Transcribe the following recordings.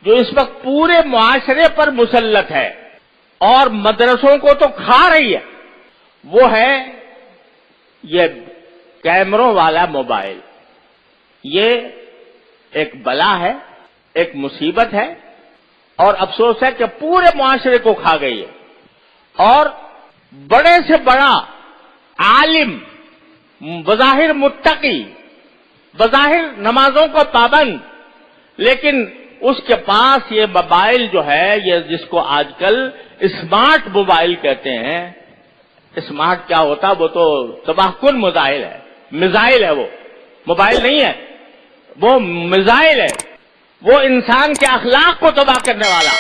جو اس وقت پورے معاشرے پر مسلط ہے اور مدرسوں کو تو کھا رہی ہے، وہ ہے یہ کیمروں والا موبائل۔ یہ ایک بلا ہے، ایک مصیبت ہے، اور افسوس ہے کہ پورے معاشرے کو کھا گئی ہے۔ اور بڑے سے بڑا عالم، بظاہر متقی، بظاہر نمازوں کا پابند، لیکن اس کے پاس یہ موبائل جو ہے، یہ جس کو آج کل اسمارٹ موبائل کہتے ہیں۔ اسمارٹ کیا ہوتا؟ وہ تو تباہ کن موبائل ہے، میزائل ہے، وہ موبائل نہیں ہے، وہ میزائل ہے۔ وہ انسان کے اخلاق کو تباہ کرنے والا،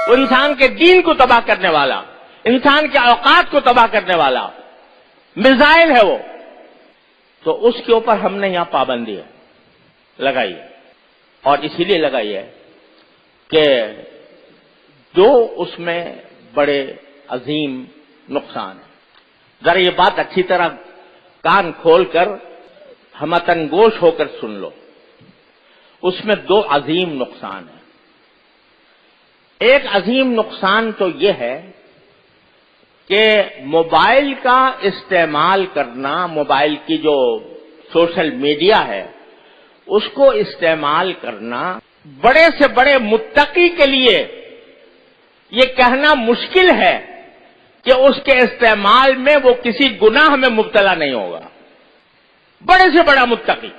وہ انسان کے دین کو تباہ کرنے والا، انسان کے اوقات کو تباہ کرنے والا میزائل ہے وہ۔ تو اس کے اوپر ہم نے یہاں پابندی لگائی ہے، اور اسی لیے لگائی ہے کہ جو اس میں بڑے عظیم نقصان ہیں۔ ذرا یہ بات اچھی طرح کان کھول کر ہمتن گوش ہو کر سن لو۔ اس میں دو عظیم نقصان ہیں۔ ایک عظیم نقصان تو یہ ہے کہ موبائل کا استعمال کرنا، موبائل کی جو سوشل میڈیا ہے اس کو استعمال کرنا بڑے سے بڑے متقی کے لیے یہ کہنا مشکل ہے کہ اس کے استعمال میں وہ کسی گناہ میں مبتلا نہیں ہوگا۔ بڑے سے بڑا متقی،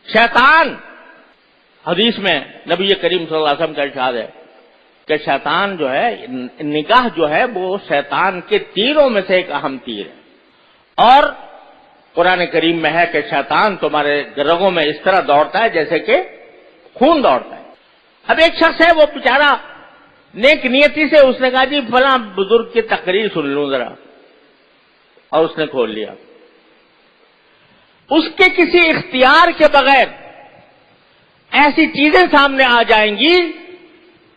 شیطان، حدیث میں نبی کریم صلی اللہ علیہ وسلم کا ارشاد ہے کہ شیطان جو ہے، نگاہ جو ہے وہ شیطان کے تیروں میں سے ایک اہم تیر ہے، اور قرآن کریم میں ہے کہ شیطان تمہارے رگوں میں اس طرح دوڑتا ہے جیسے کہ خون دوڑتا ہے۔ اب ایک شخص ہے، وہ بیچارہ نیک نیتی سے اس نے کہا جی فلاں بزرگ کی تقریر سن لوں ذرا، اور اس نے کھول لیا۔ اس کے کسی اختیار کے بغیر ایسی چیزیں سامنے آ جائیں گی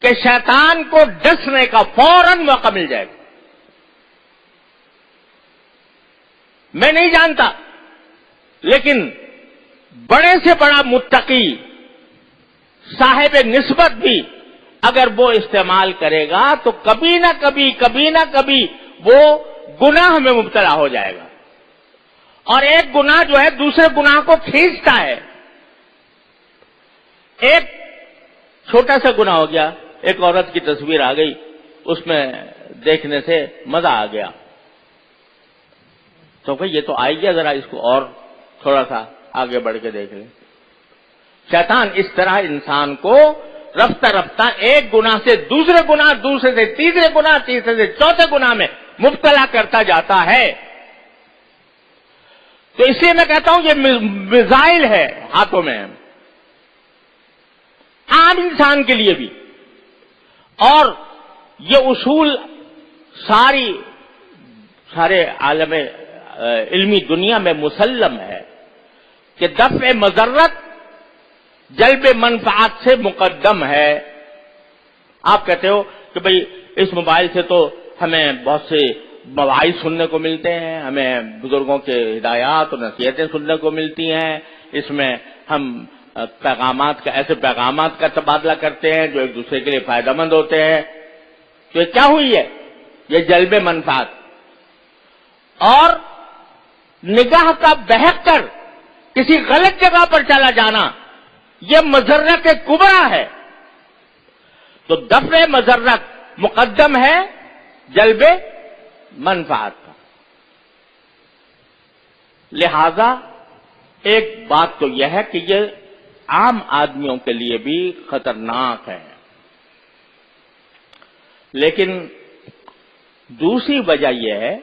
کہ شیطان کو ڈسنے کا فوراً موقع مل جائے گا۔ میں نہیں جانتا، لیکن بڑے سے بڑا متقی، صاحب نسبت بھی اگر وہ استعمال کرے گا تو کبھی نہ کبھی وہ گناہ میں مبتلا ہو جائے گا، اور ایک گناہ جو ہے دوسرے گناہ کو کھینچتا ہے۔ ایک چھوٹا سا گناہ ہو گیا، ایک عورت کی تصویر آ گئی، اس میں دیکھنے سے مزہ آ گیا، تو بھئی یہ تو آئی گیا، ذرا اس کو اور تھوڑا سا آگے بڑھ کے دیکھ لیں۔ شیطان اس طرح انسان کو رفتہ رفتہ ایک گناہ سے دوسرے گناہ، دوسرے سے تیسرے گناہ، تیسرے سے چوتھے گناہ میں مبتلا کرتا جاتا ہے۔ تو اس لیے میں کہتا ہوں یہ میزائل ہے ہاتھوں میں، عام انسان کے لیے بھی، اور یہ اصول سارے عالم علمی دنیا میں مسلم ہے کہ دفع مضرت جلب منفعت سے مقدم ہے۔ آپ کہتے ہو کہ بھئی اس موبائل سے تو ہمیں بہت سے مواعظ سننے کو ملتے ہیں، ہمیں بزرگوں کے ہدایات اور نصیحتیں سننے کو ملتی ہیں، اس میں ہم ایسے پیغامات کا تبادلہ کرتے ہیں جو ایک دوسرے کے لیے فائدہ مند ہوتے ہیں۔ تو یہ کیا ہوئی ہے؟ یہ جلب منفعت اور نگاہ کا بہک کر کسی غلط جگہ پر چلا جانا، یہ مضرت کبریٰ ہے۔ تو دفع مضرت مقدم ہے جلب منفعت کا۔ لہذا ایک بات تو یہ ہے کہ یہ عام آدمیوں کے لیے بھی خطرناک ہے، لیکن دوسری وجہ یہ ہے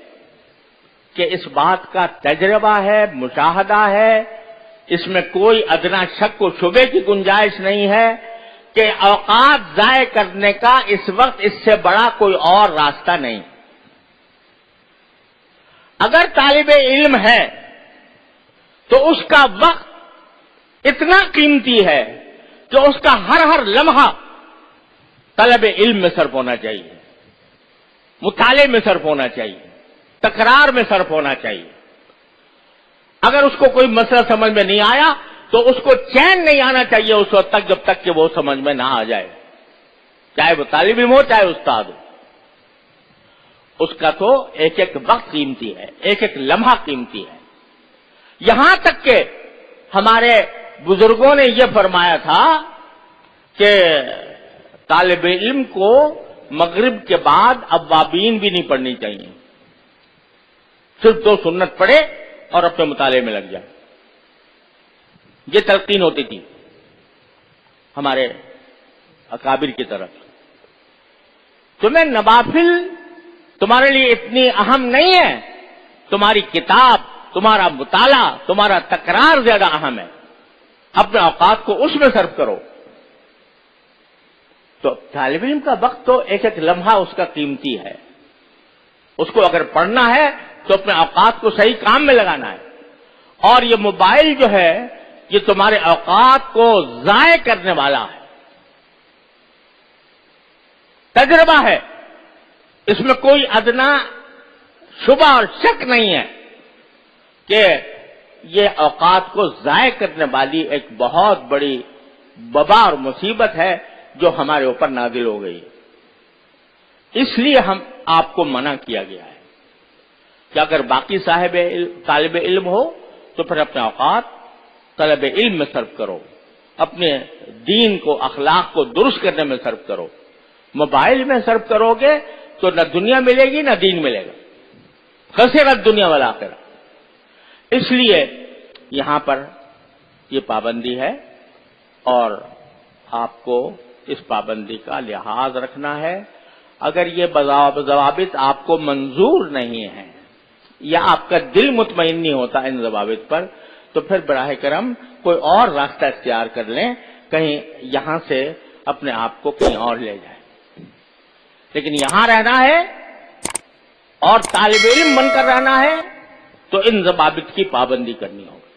کہ اس بات کا تجربہ ہے، مشاہدہ ہے، اس میں کوئی ادنا شک و شبے کی گنجائش نہیں ہے کہ اوقات ضائع کرنے کا اس وقت اس سے بڑا کوئی اور راستہ نہیں۔ اگر طالب علم ہے تو اس کا وقت اتنا قیمتی ہے کہ اس کا ہر لمحہ طلب علم میں صرف ہونا چاہیے، مطالعے میں صرف ہونا چاہیے، تکرار میں صرف ہونا چاہیے۔ اگر اس کو کوئی مسئلہ سمجھ میں نہیں آیا تو اس کو چین نہیں آنا چاہیے اس وقت تک جب تک کہ وہ سمجھ میں نہ آ جائے۔ چاہے وہ طالب علم ہو چاہے استاد ہو. اس کا تو ایک ایک وقت قیمتی ہے, ایک ایک لمحہ قیمتی ہے. یہاں تک کہ ہمارے بزرگوں نے یہ فرمایا تھا کہ طالب علم کو مغرب کے بعد اوابین بھی نہیں پڑھنی چاہیے, صرف 2 سنت پڑھے اور اپنے مطالعے میں لگ جائے. یہ تلقین ہوتی تھی ہمارے اکابر کی طرف. تمہیں نوافل تمہارے لیے اتنی اہم نہیں ہے, تمہاری کتاب, تمہارا مطالعہ, تمہارا تکرار زیادہ اہم ہے. اپنے اوقات کو اس میں صرف کرو. تو طالب علم کا وقت تو ایک ایک لمحہ اس کا قیمتی ہے. اس کو اگر پڑھنا ہے تو اپنے اوقات کو صحیح کام میں لگانا ہے. اور یہ موبائل جو ہے یہ تمہارے اوقات کو ضائع کرنے والا ہے. تجربہ ہے, اس میں کوئی ادنا شبہ اور شک نہیں ہے کہ یہ اوقات کو ضائع کرنے والی ایک بہت بڑی وبا اور مصیبت ہے جو ہمارے اوپر نازل ہو گئی. اس لیے ہم آپ کو منع کیا گیا ہے کہ اگر باقی طالب علم ہو تو پھر اپنے اوقات طلب علم میں صرف کرو, اپنے دین کو, اخلاق کو درست کرنے میں صرف کرو. موبائل میں صرف کرو گے تو نہ دنیا ملے گی نہ دین ملے گا, خسرت دنیا والآخرہ. اس لیے یہاں پر یہ پابندی ہے اور آپ کو اس پابندی کا لحاظ رکھنا ہے. اگر یہ ضوابط آپ کو منظور نہیں ہیں یا آپ کا دل مطمئن نہیں ہوتا ان ضوابط پر تو پھر براہ کرم کوئی اور راستہ اختیار کر لیں, کہیں یہاں سے اپنے آپ کو کہیں اور لے جائیں. لیکن یہاں رہنا ہے اور طالب علم بن کر رہنا ہے تو ان ضوابط کی پابندی کرنی ہوگی.